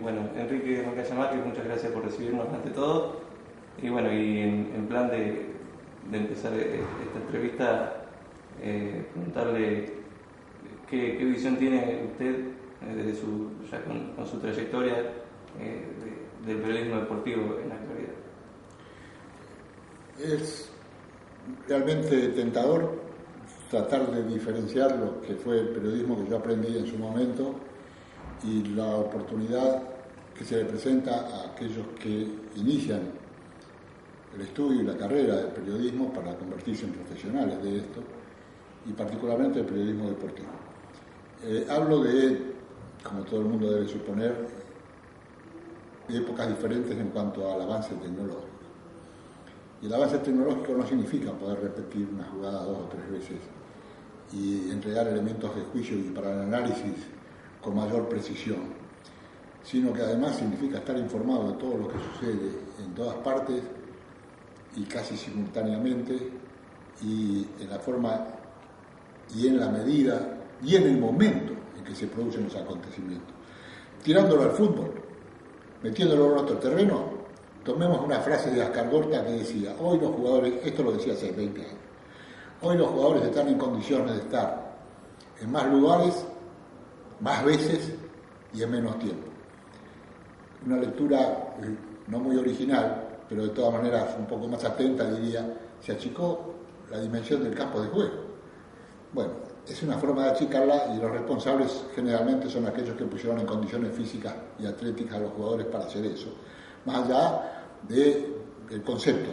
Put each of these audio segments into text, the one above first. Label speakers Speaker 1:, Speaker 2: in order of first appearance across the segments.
Speaker 1: Bueno, Enrique Macaya Márquez, muchas gracias por recibirnos ante todo. Y bueno, y en plan de empezar esta entrevista, preguntarle qué visión tiene usted desde ya con su trayectoria del periodismo deportivo en la actualidad.
Speaker 2: Es realmente tentador tratar de diferenciar lo que fue el periodismo que yo aprendí en su momento y la oportunidad que se le presenta a aquellos que inician el estudio y la carrera del periodismo para convertirse en profesionales de esto, y particularmente el periodismo deportivo. Hablo de, como todo el mundo debe suponer, de épocas diferentes en cuanto al avance tecnológico. Y el avance tecnológico no significa poder repetir una jugada 2 o 3 veces y entregar elementos de juicio y para el análisis con mayor precisión, sino que además significa estar informado de todo lo que sucede en todas partes y casi simultáneamente, y en la forma y en la medida y en el momento en que se producen los acontecimientos. Tirándolo al fútbol, metiéndolo en otro terreno, tomemos una frase de Ascargorta que decía: hoy los jugadores, esto lo decía hace 20 años, hoy los jugadores están en condiciones de estar en más lugares, más veces y en menos tiempo. Una lectura no muy original, pero de todas maneras un poco más atenta, diría: se achicó la dimensión del campo de juego. Bueno, es una forma de achicarla, y los responsables generalmente son aquellos que pusieron en condiciones físicas y atléticas a los jugadores para hacer eso, más allá del concepto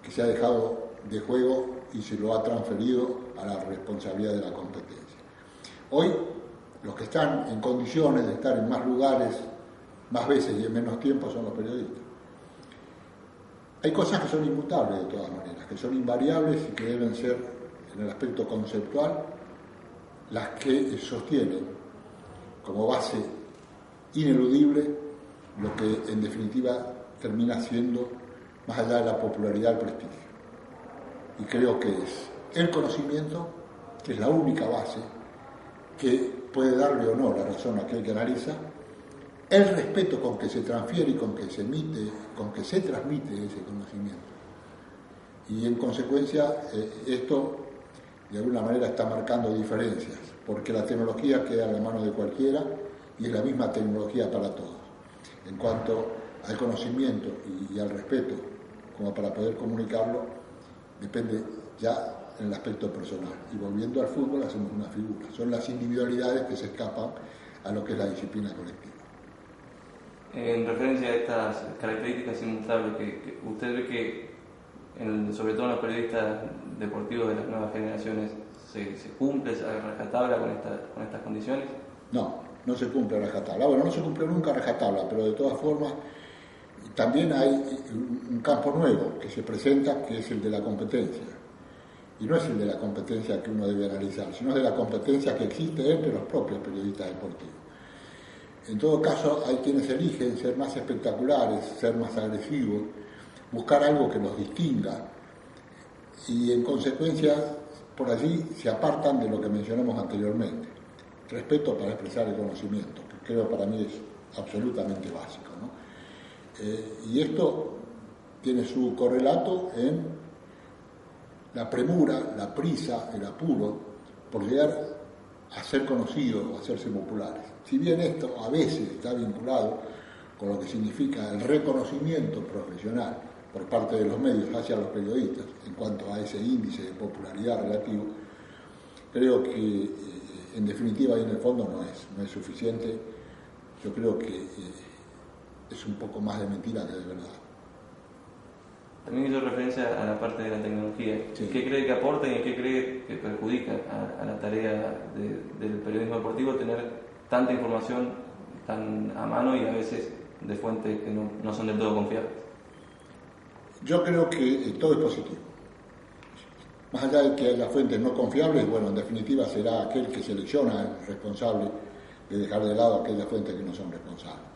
Speaker 2: que se ha dejado de juego y se lo ha transferido a la responsabilidad de la competencia. Hoy, los que están en condiciones de estar en más lugares, más veces y en menos tiempo son los periodistas. Hay cosas que son inmutables de todas maneras, que son invariables y que deben ser, en el aspecto conceptual, las que sostienen como base ineludible lo que en definitiva termina siendo, más allá de la popularidad, el prestigio. Y creo que es el conocimiento, que es la única base que puede darle o no la razón a aquel que analiza, el respeto con que se transfiere y con que se emite, con que se transmite ese conocimiento. Y en consecuencia, esto de alguna manera está marcando diferencias, porque la tecnología queda en la mano de cualquiera y es la misma tecnología para todos. En cuanto al conocimiento y al respeto, como para poder comunicarlo, depende ya en el aspecto personal. Y volviendo al fútbol, hacemos una figura. Son las individualidades que se escapan a lo que es la disciplina colectiva.
Speaker 1: En referencia a estas características inmutables, que usted ve que, sobre todo en los periodistas deportivos de las nuevas generaciones, ¿se cumple a rajatabla con estas condiciones?
Speaker 2: No se cumple a rajatabla. Bueno, no se cumple nunca a rajatabla, pero de todas formas también hay un campo nuevo que se presenta, que es el de la competencia. Y no es el de la competencia que uno debe analizar, sino de la competencia que existe entre los propios periodistas deportivos. En todo caso, hay quienes eligen ser más espectaculares, ser más agresivos, buscar algo que los distinga, y en consecuencia por allí se apartan de lo que mencionamos anteriormente: respeto para expresar el conocimiento, que creo para mí es absolutamente básico, ¿no? Y esto tiene su correlato en la premura, la prisa, el apuro por llegar a ser conocidos o a hacerse populares. Si bien esto a veces está vinculado con lo que significa el reconocimiento profesional por parte de los medios hacia los periodistas en cuanto a ese índice de popularidad relativo, creo que en definitiva y en el fondo no es suficiente. Yo creo que es un poco más de mentira que de verdad.
Speaker 1: También hizo referencia a la parte de la tecnología. Sí. ¿Qué cree que aporta y qué cree que perjudica a la tarea del periodismo deportivo tener tanta información tan a mano y a veces de fuentes que no son del todo confiables?
Speaker 2: Yo creo que todo es positivo. Más allá de que haya fuentes no confiables, bueno, en definitiva será aquel que selecciona el responsable de dejar de lado aquellas fuentes que no son responsables.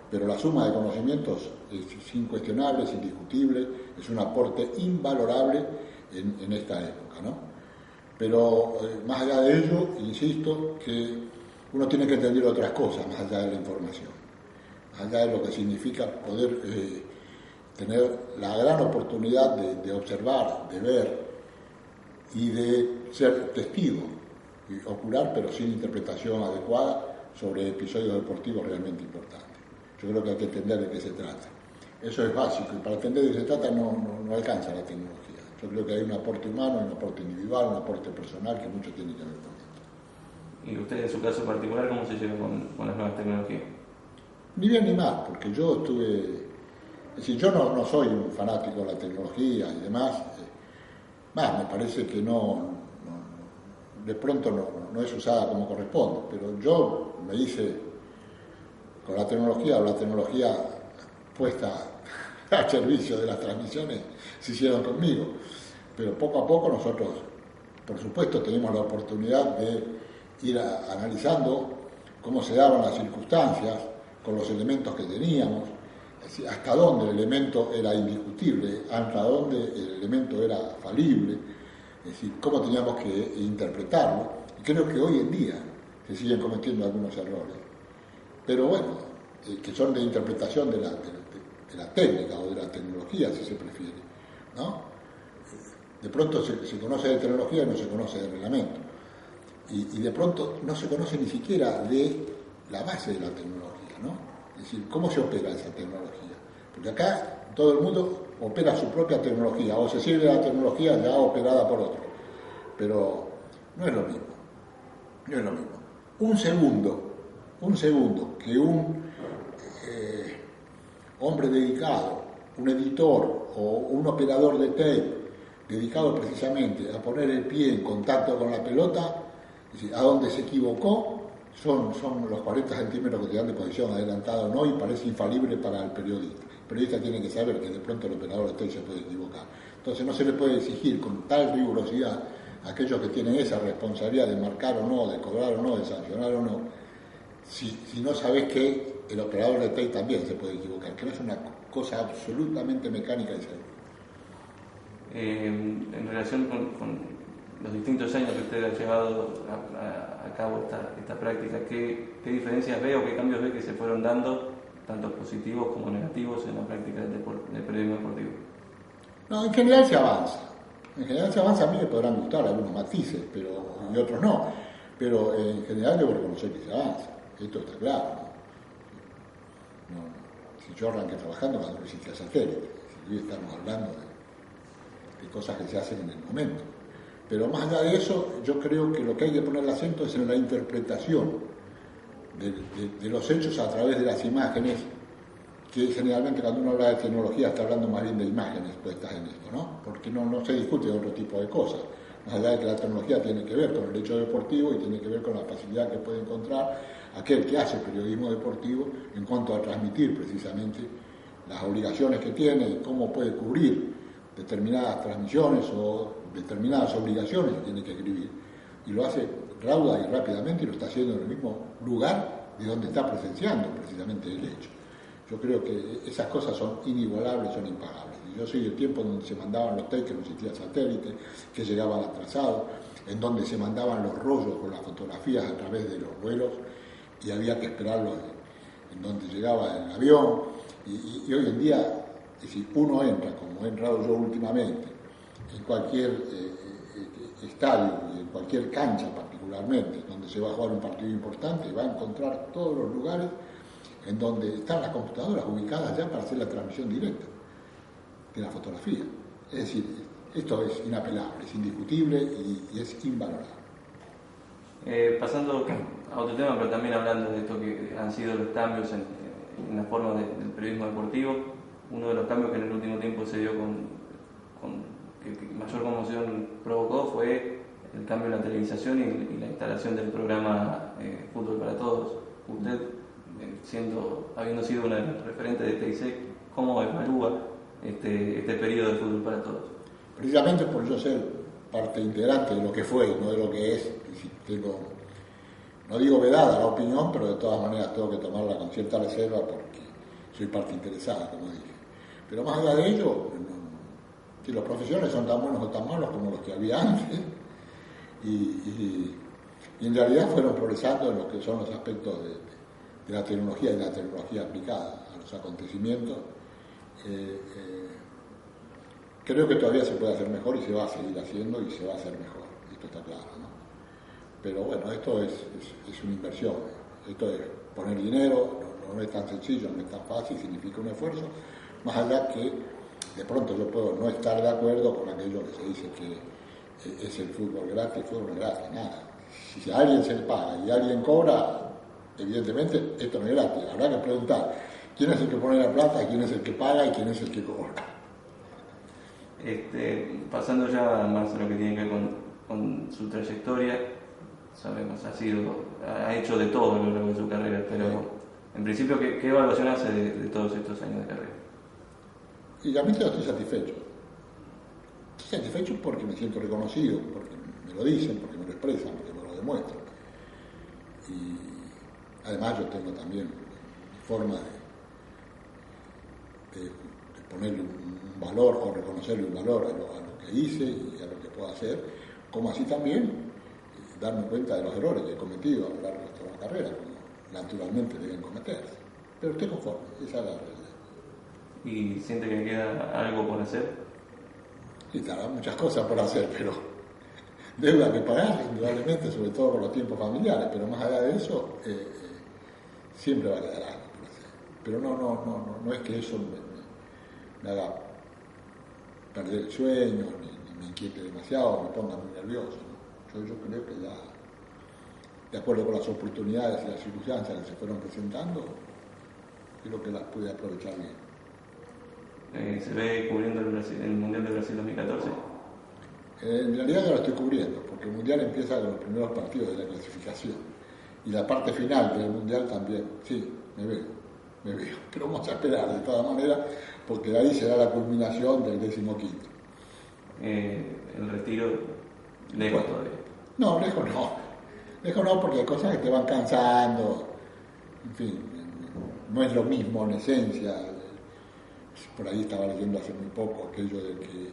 Speaker 2: Pero la suma de conocimientos es incuestionable, es indiscutible, es un aporte invalorable en esta época, ¿no? Pero más allá de ello, insisto, que uno tiene que entender otras cosas más allá de la información. allá de lo que significa poder tener la gran oportunidad de observar, de ver y de ser testigo y ocular, pero sin interpretación adecuada, sobre episodios deportivos realmente importantes. Yo creo que hay que entender de qué se trata. Eso es básico, y para entender de qué se trata no alcanza la tecnología. Yo creo que hay un aporte humano, un aporte individual, un aporte personal que mucho tiene que ver con esto.
Speaker 1: ¿Y usted en su caso particular cómo se lleva con las nuevas tecnologías?
Speaker 2: Ni bien ni mal, porque yo estuve... Es decir, yo no soy un fanático de la tecnología y demás. Más, me parece que de pronto no es usada como corresponde, pero yo me hice con la tecnología, o la tecnología puesta al servicio de las transmisiones se hicieron conmigo, pero poco a poco nosotros, por supuesto, teníamos la oportunidad de ir analizando cómo se daban las circunstancias con los elementos que teníamos, es decir, hasta dónde el elemento era indiscutible, hasta dónde el elemento era falible, es decir, cómo teníamos que interpretarlo. Y creo que hoy en día se siguen cometiendo algunos errores, pero bueno, que son de interpretación de la técnica o de la tecnología, si se prefiere, ¿no? De pronto se conoce de tecnología y no se conoce de reglamento, y de pronto no se conoce ni siquiera de la base de la tecnología, ¿no? Es decir, cómo se opera esa tecnología, porque acá todo el mundo opera su propia tecnología, o se sirve de la tecnología ya operada por otro, pero no es lo mismo, no es lo mismo. Un segundo que un hombre dedicado, un editor o un operador de tape dedicado precisamente a poner el pie en contacto con la pelota, es decir, a donde se equivocó, son los 40 centímetros que te dan de posición adelantada o no, y parece infalible para el periodista. El periodista tiene que saber que de pronto el operador de tape se puede equivocar. Entonces no se le puede exigir con tal rigurosidad a aquellos que tienen esa responsabilidad de marcar o no, de cobrar o no, de sancionar o no, si no sabes que el operador de tape también se puede equivocar, que no es una cosa absolutamente mecánica y segura.
Speaker 1: En relación con los distintos años que usted ha llevado a cabo esta práctica, ¿qué diferencias ve o qué cambios ve que se fueron dando, tanto positivos como negativos, en la práctica del periodismo deportivo?
Speaker 2: No, en general se avanza. A mí me podrán gustar algunos matices, y otros no. Pero en general debo reconocer que se avanza. Esto está claro, ¿no? Si yo arranqué trabajando cuando no existía satélite, si hoy estamos hablando de cosas que se hacen en el momento. Pero más allá de eso, yo creo que lo que hay que poner el acento es en la interpretación de los hechos a través de las imágenes, que generalmente cuando uno habla de tecnología está hablando más bien de imágenes puestas en esto, ¿no? Porque no se discute de otro tipo de cosas, más allá de que la tecnología tiene que ver con el hecho deportivo y tiene que ver con la facilidad que puede encontrar aquel que hace periodismo deportivo en cuanto a transmitir precisamente las obligaciones que tiene y cómo puede cubrir determinadas transmisiones o determinadas obligaciones que tiene que escribir, y lo hace rauda y rápidamente, y lo está haciendo en el mismo lugar de donde está presenciando precisamente el hecho. Yo creo que esas cosas son inigualables, son impagables. Y yo soy del tiempo donde se mandaban los tapes, que no existía satélite, que llegaban atrasados, en donde se mandaban los rollos con las fotografías a través de los vuelos y había que esperarlos en donde llegaba el avión. Y hoy en día, es decir, uno entra, como he entrado yo últimamente, en cualquier estadio y en cualquier cancha particularmente, donde se va a jugar un partido importante, va a encontrar todos los lugares en donde están las computadoras ubicadas ya para hacer la transmisión directa de la fotografía. Es decir, esto es inapelable, es indiscutible y es invalorable.
Speaker 1: Pasando a otro tema, pero también hablando de esto que han sido los cambios en la forma del periodismo deportivo, uno de los cambios que en el último tiempo se dio que mayor conmoción provocó fue el cambio en la televisación y la instalación del programa Fútbol para Todos. Usted, habiendo sido una referente de TIC, ¿cómo evalúa este periodo de Fútbol para Todos?
Speaker 2: Precisamente por yo ser parte integrante de lo que fue, no de lo que es, no digo vedada la opinión, pero de todas maneras tengo que tomarla con cierta reserva porque soy parte interesada, como dije. Pero más allá de ello, si los profesionales son tan buenos o tan malos como los que había antes, y en realidad fueron progresando en lo que son los aspectos de la tecnología y la tecnología aplicada a los acontecimientos, creo que todavía se puede hacer mejor y se va a seguir haciendo y se va a hacer mejor, esto está claro, ¿no? Pero bueno, esto es una inversión, esto es poner dinero, no es tan sencillo, no es tan fácil, significa un esfuerzo, más allá que de pronto yo puedo no estar de acuerdo con aquello que se dice que es el fútbol gratis, nada. Si a alguien se le paga y a alguien cobra, evidentemente esto no es gratis, habrá que preguntar quién es el que pone la plata, quién es el que paga y quién es el que cobra.
Speaker 1: Pasando ya más a lo que tiene que ver con su trayectoria, sabemos, ha hecho de todo a lo largo de su carrera, pero en principio, ¿qué evaluación hace de todos estos años de carrera?
Speaker 2: Y realmente estoy satisfecho. Estoy satisfecho porque me siento reconocido, porque me lo dicen, porque me lo expresan, porque me lo demuestran. Y además yo tengo también forma de ponerle un valor o reconocerle un valor a lo que hice y a lo que puedo hacer, como así también darme cuenta de los errores que he cometido a lo largo de toda la carrera, como naturalmente deben cometerse. Pero estoy conforme, esa es la realidad.
Speaker 1: ¿Y siente que queda algo por hacer?
Speaker 2: Sí, claro, muchas cosas por hacer, pero deuda que pagar, indudablemente, sobre todo por los tiempos familiares, pero más allá de eso, siempre va a quedar algo por hacer. Pero no es que eso me haga perder el sueño, ni me inquiete demasiado, me ponga muy nervioso, ¿no? Yo creo que ya, de acuerdo con las oportunidades y las circunstancias que se fueron presentando, creo que las pude aprovechar bien.
Speaker 1: ¿Se ve cubriendo el Mundial de Brasil 2014?
Speaker 2: En realidad ya lo estoy cubriendo, porque el Mundial empieza con los primeros partidos de la clasificación. Y la parte final del Mundial también, sí, me veo. Pero vamos a esperar de todas maneras, porque de ahí será la culminación del 15º.
Speaker 1: El retiro, lejos todavía.
Speaker 2: No, lejos no. Lejos no, porque hay cosas que te van cansando. En fin, no es lo mismo en esencia. Por ahí estaba leyendo hace muy poco aquello de que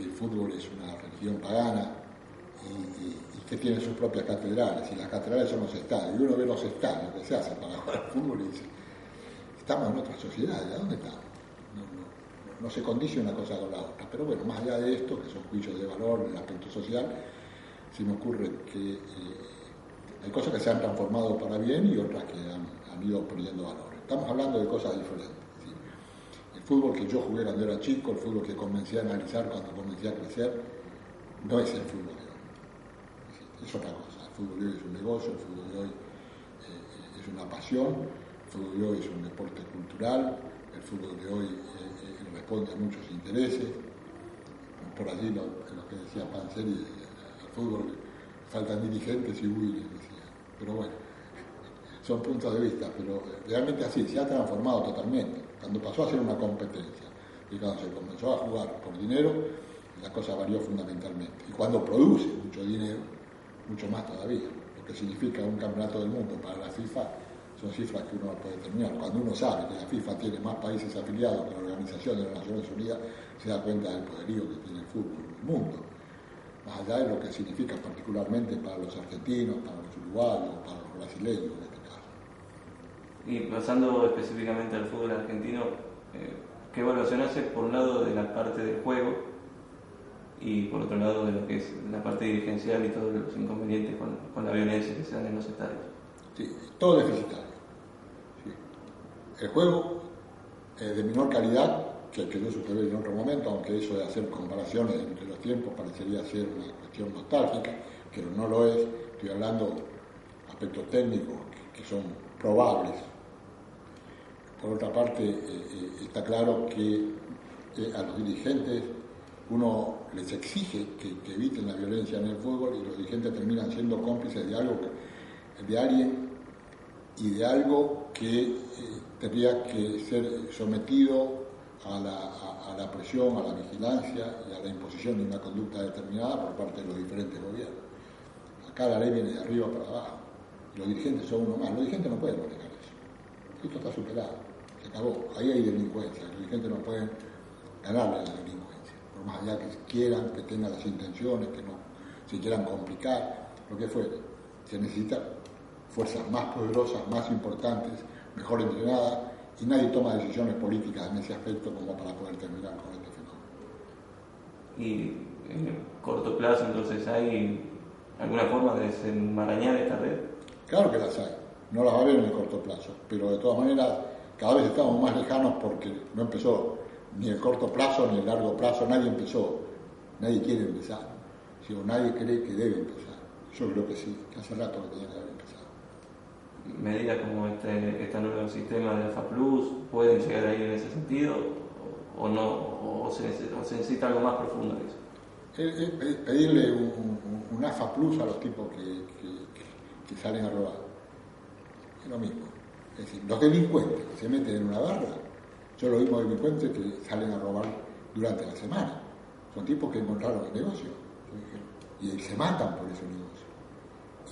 Speaker 2: el fútbol es una religión pagana y que tiene sus propias catedrales, y las catedrales son los estadios, y uno ve los estadios que se hacen para jugar al fútbol y dice, estamos en otra sociedad, ¿de dónde estamos? No se condice una cosa con la otra, pero bueno, más allá de esto, que son juicios de valor en el aspecto social, se me ocurre que hay cosas que se han transformado para bien y otras que han ido perdiendo valor. Estamos hablando de cosas diferentes. El fútbol que yo jugué cuando era chico, el fútbol que comencé a analizar cuando comencé a crecer, no es el fútbol de hoy. Es otra cosa. El fútbol de hoy es un negocio, el fútbol de hoy es una pasión, el fútbol de hoy es un deporte cultural, el fútbol de hoy responde a muchos intereses. Por allí lo que decía Panzeri, al fútbol faltan dirigentes y huiles, decía. Pero bueno, son puntos de vista, pero realmente así, se ha transformado totalmente. Cuando pasó a ser una competencia y cuando se comenzó a jugar por dinero, la cosa varió fundamentalmente. Y cuando produce mucho dinero, mucho más todavía. Lo que significa un campeonato del mundo para la FIFA son cifras que uno no puede determinar. Cuando uno sabe que la FIFA tiene más países afiliados que la Organización de las Naciones Unidas, se da cuenta del poderío que tiene el fútbol en el mundo. Más allá de lo que significa particularmente para los argentinos, para los uruguayos, para los brasileños en este caso.
Speaker 1: Y pasando específicamente al fútbol argentino, ¿qué evaluación hace por un lado de la parte del juego y por otro lado de lo que es la parte dirigencial y todos los inconvenientes con la violencia que se dan en los estadios?
Speaker 2: Sí, todo deficitario. Sí. El juego de menor calidad que el que yo superé en otro momento, aunque eso de hacer comparaciones entre los tiempos parecería ser una cuestión nostálgica, pero no lo es. Estoy hablando de aspectos técnicos que son probables. Por otra parte, está claro que a los dirigentes uno les exige que eviten la violencia en el fútbol y los dirigentes terminan siendo cómplices de alguien y de algo que tendría que ser sometido a la presión, a la vigilancia y a la imposición de una conducta determinada por parte de los diferentes gobiernos. Acá la ley viene de arriba para abajo. Los dirigentes son uno más. Los dirigentes no pueden manejar eso. Esto está superado. Se acabó. Ahí hay delincuencia. Los dirigentes no pueden ganarle a la delincuencia. Por más allá que quieran, que tengan las intenciones, que no se quieran complicar, lo que fuere. Se necesita fuerzas más poderosas, más importantes, mejor entrenadas, y nadie toma decisiones políticas en ese aspecto como para poder terminar con este fenómeno.
Speaker 1: Y en el corto plazo, entonces, ¿hay alguna forma de desenmarañar esta red?
Speaker 2: Claro que las hay, no las va a haber en el corto plazo, pero de todas maneras cada vez estamos más lejanos porque no empezó ni el corto plazo ni el largo plazo, nadie empezó, nadie quiere empezar, o nadie cree que debe empezar. Yo creo que sí, que hace rato que tenía que haber empezado.
Speaker 1: ¿Medidas como este nuevo sistema de AFA Plus pueden llegar ahí en ese sentido o no, o se necesita algo más profundo que eso?
Speaker 2: Pedirle un AFA Plus a los tipos que salen a robar, es lo mismo. Es decir, los delincuentes que se meten en una barra son los mismos delincuentes que salen a robar durante la semana. Son tipos que encontraron el negocio y se matan por ese negocio.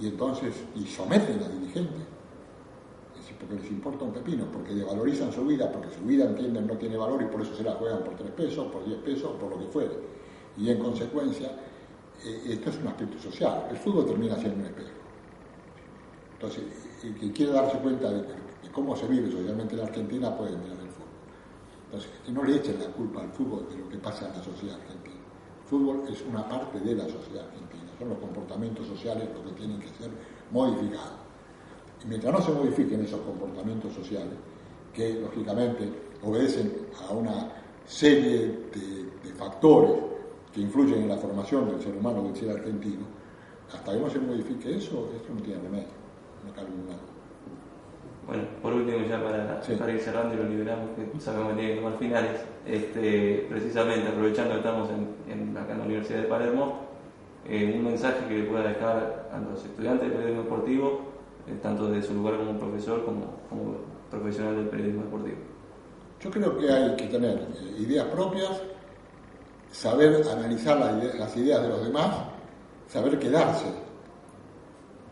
Speaker 2: Y entonces, someten a dirigentes. Es decir, porque les importa un pepino, porque devalorizan su vida, porque su vida, entienden, no tiene valor y por eso se la juegan por 3 pesos, por 10 pesos, por lo que fuere. Y en consecuencia, esto es un aspecto social. El fútbol termina siendo un espejo. Entonces, el que quiere darse cuenta de cómo se vive socialmente en la Argentina puede mirar el fútbol. Entonces, que no le echen la culpa al fútbol de lo que pasa en la sociedad argentina. El fútbol es una parte de la sociedad argentina. Son los comportamientos sociales los que tienen que ser modificados. Y mientras no se modifiquen esos comportamientos sociales, que lógicamente obedecen a una serie de factores que influyen en la formación del ser humano, del ser argentino, hasta que no se modifique eso, esto no tiene remedio, no cabe nada.
Speaker 1: Bueno, por último, ya para ir cerrando y lo liberamos, que sabemos que tiene que tomar finales, precisamente aprovechando que estamos acá en la Universidad de Palermo, un mensaje que le pueda dejar a los estudiantes del periodismo deportivo, tanto de su lugar como profesor como profesional del periodismo deportivo.
Speaker 2: Yo creo que hay que tener ideas propias, saber analizar las ideas de los demás, saber quedarse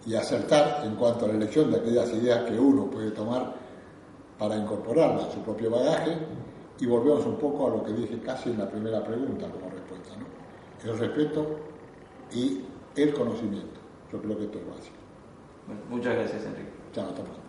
Speaker 2: y acertar en cuanto a la elección de aquellas ideas que uno puede tomar para incorporarlas a su propio bagaje, y volvemos un poco a lo que dije casi en la primera pregunta como respuesta, ¿no? El respeto y el conocimiento. Yo creo que esto es básico.
Speaker 1: Bueno, muchas gracias, Enrique.
Speaker 2: Chao, hasta pronto.